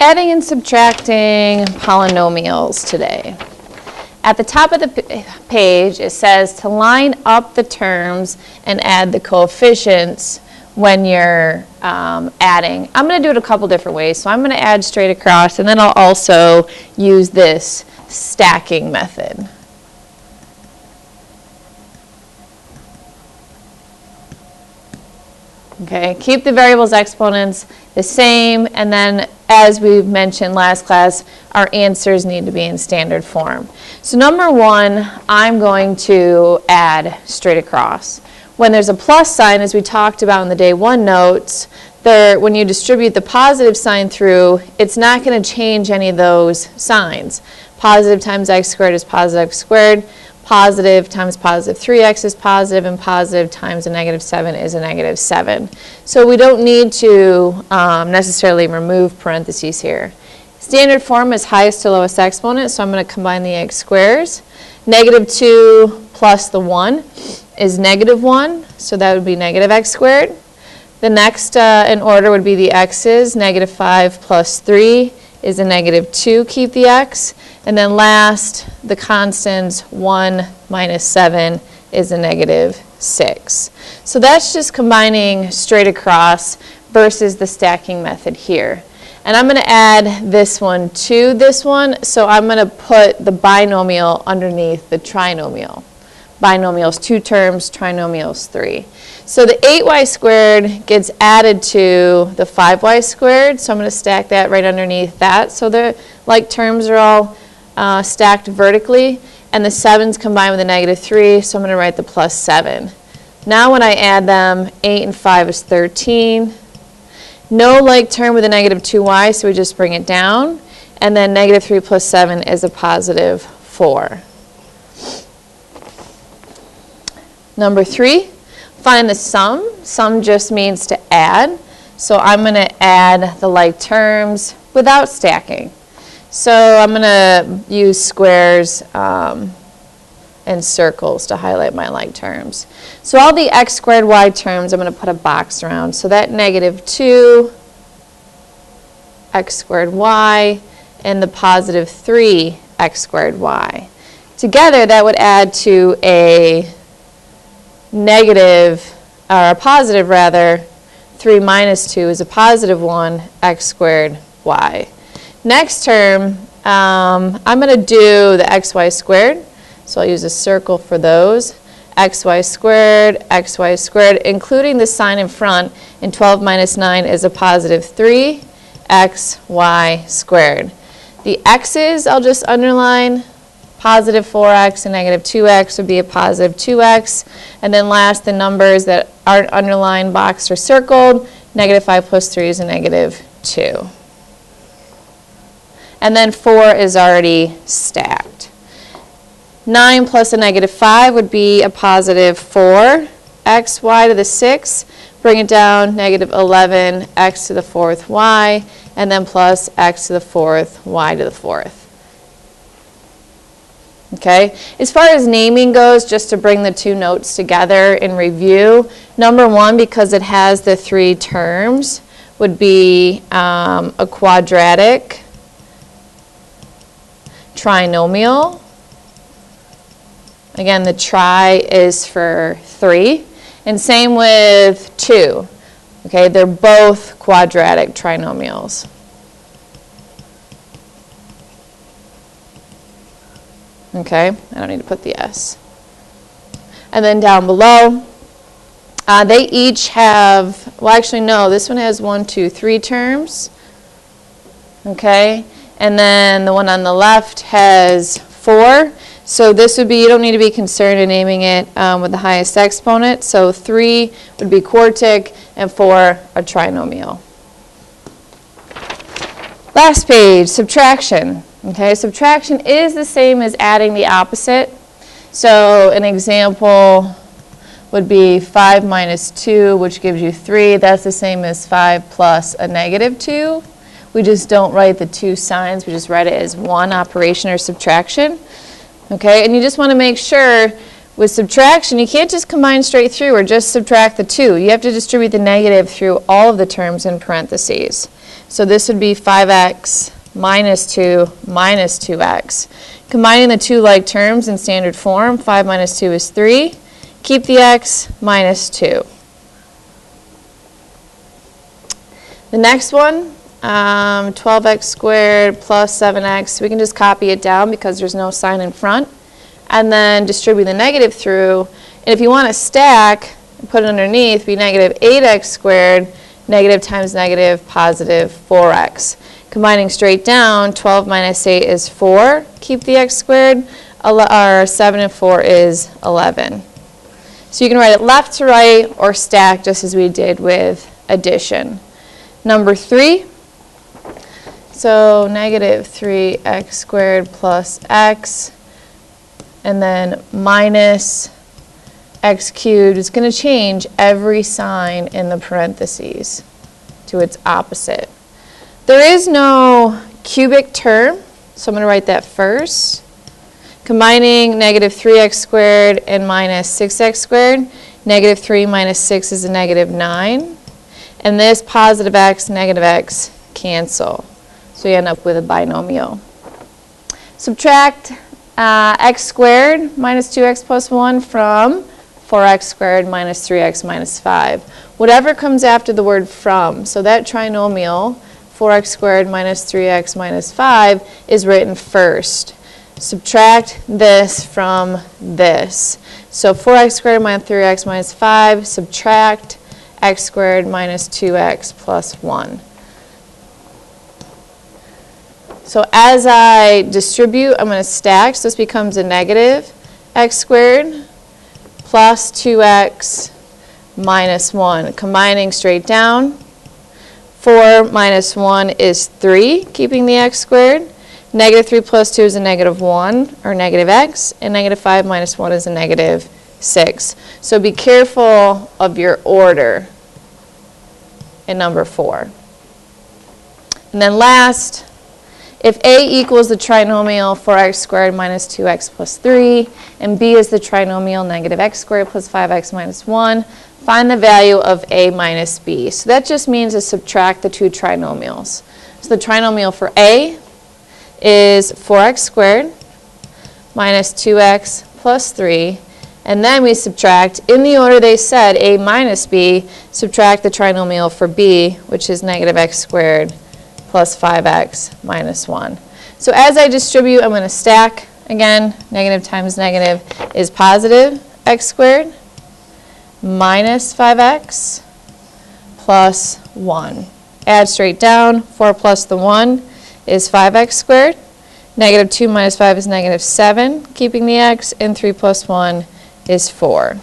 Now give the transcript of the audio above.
adding and subtracting polynomials today. At the top of the page, it says to line up the terms and add the coefficients when you're adding. I'm going to do it a couple different ways. So I'm going to add straight across, and then I'll also use this stacking method. Okay, keep the variables exponents the same, and then as we mentioned last class, our answers need to be in standard form. So number one, I'm going to add straight across. When there's a plus sign, as we talked about in the day one notes, when you distribute the positive sign through, it's not going to change any of those signs. Positive times x squared is positive x squared. Positive times positive 3x is positive, and positive times a negative 7 is a negative 7. So we don't need to necessarily remove parentheses here. Standard form is highest to lowest exponent, so I'm going to combine the x squares. Negative 2 plus the 1 is negative 1, so that would be negative x squared. The next in order would be the x's. Negative 5 plus 3 is a negative 2, keep the x. And then last, the constants, 1 minus 7 is a negative 6. So that's just combining straight across versus the stacking method here. And I'm going to add this one to this one, so I'm going to put the binomial underneath the trinomial. Binomials 2 terms, trinomials 3. So the 8y squared gets added to the 5y squared, so I'm going to stack that right underneath that. So the like terms are all stacked vertically, and the 7's combined with a negative 3, so I'm going to write the plus 7. Now when I add them, 8 and 5 is 13. No like term with a negative 2y, so we just bring it down, and then negative 3 plus 7 is a positive 4. Number 3, find the sum. Sum just means to add, so I'm going to add the like terms without stacking. So I'm going to use squares and circles to highlight my like terms. So all the x squared y terms I'm going to put a box around. So that negative 2 x squared y and the positive 3 x squared y. Together that would add to a negative, or a positive rather, 3 minus 2 is a positive 1 x squared y. Next term, I'm going to do the xy squared, so I'll use a circle for those. Xy squared, including the sign in front, and 12 minus 9 is a positive 3 xy squared. The x's I'll just underline. Positive 4x and negative 2x would be a positive 2x. And then last, the numbers that aren't underlined, boxed, or circled, negative 5 plus 3 is a negative 2. And then 4 is already stacked. 9 plus a negative 5 would be a positive 4 xy to the 6. Bring it down, negative 11 x to the 4th y, and then plus x to the 4th y to the 4th. Okay, as far as naming goes, just to bring the two notes together in review, number 1, because it has the 3 terms, would be a quadratic trinomial. Again, the tri is for 3. And same with 2. Okay, they're both quadratic trinomials. Okay, I don't need to put the S. And then down below, they each have, well actually no, this one has 1, 2, 3 terms. Okay, and then the one on the left has 4. So this would be, you don't need to be concerned in naming it with the highest exponent. So 3 would be quartic and 4 a trinomial. Last page, subtraction. Okay, subtraction is the same as adding the opposite. So an example would be 5 minus 2, which gives you 3. That's the same as 5 plus a negative 2. We just don't write the 2 signs. We just write it as one operation or subtraction. Okay, and you just want to make sure with subtraction, you can't just combine straight through or just subtract the 2. You have to distribute the negative through all of the terms in parentheses. So this would be 5x minus 2 minus 2x. Combining the two like terms in standard form, 5 minus 2 is 3. Keep the x, minus 2. The next one, 12x squared plus 7x. We can just copy it down because there's no sign in front. And then distribute the negative through. And if you want to stack, put it underneath, be negative 8x squared, negative times negative, positive 4x. Combining straight down, 12 minus 8 is 4. Keep the x squared. 7 and 4 is 11. So you can write it left to right or stack just as we did with addition. Number 3. So negative 3x squared plus x, and then minus x cubed is going to change every sign in the parentheses to its opposite. There is no cubic term, so I'm going to write that first. Combining negative 3x squared and minus 6x squared, negative 3 minus 6 is a negative 9. And this positive x, negative x cancel. So you end up with a binomial. Subtract x squared minus 2x plus 1 from 4x squared minus 3x minus 5. Whatever comes after the word from, so that trinomial, 4x squared minus 3x minus 5, is written first. Subtract this from this. So 4x squared minus 3x minus 5, subtract x squared minus 2x plus 1. So as I distribute, I'm going to stack. So this becomes a negative x squared plus 2x minus 1. Combining straight down, 4 minus 1 is 3, keeping the x squared. Negative 3 plus 2 is a negative 1, or negative x, and negative 5 minus 1 is a negative 6. So be careful of your order in number 4. And then last, if A equals the trinomial 4x squared minus 2x plus 3, and B is the trinomial negative x squared plus 5x minus 1, find the value of A minus B. So that just means to subtract the two trinomials. So the trinomial for A is 4x squared minus 2x plus 3, and then we subtract, in the order they said, A minus B, subtract the trinomial for B, which is negative x squared plus 5x minus 1. So as I distribute, I'm going to stack. Again, negative times negative is positive x squared minus 5x plus 1. Add straight down, 4 plus the 1 is 5x squared. Negative 2 minus 5 is negative 7, keeping the x, and 3 plus 1 is 4.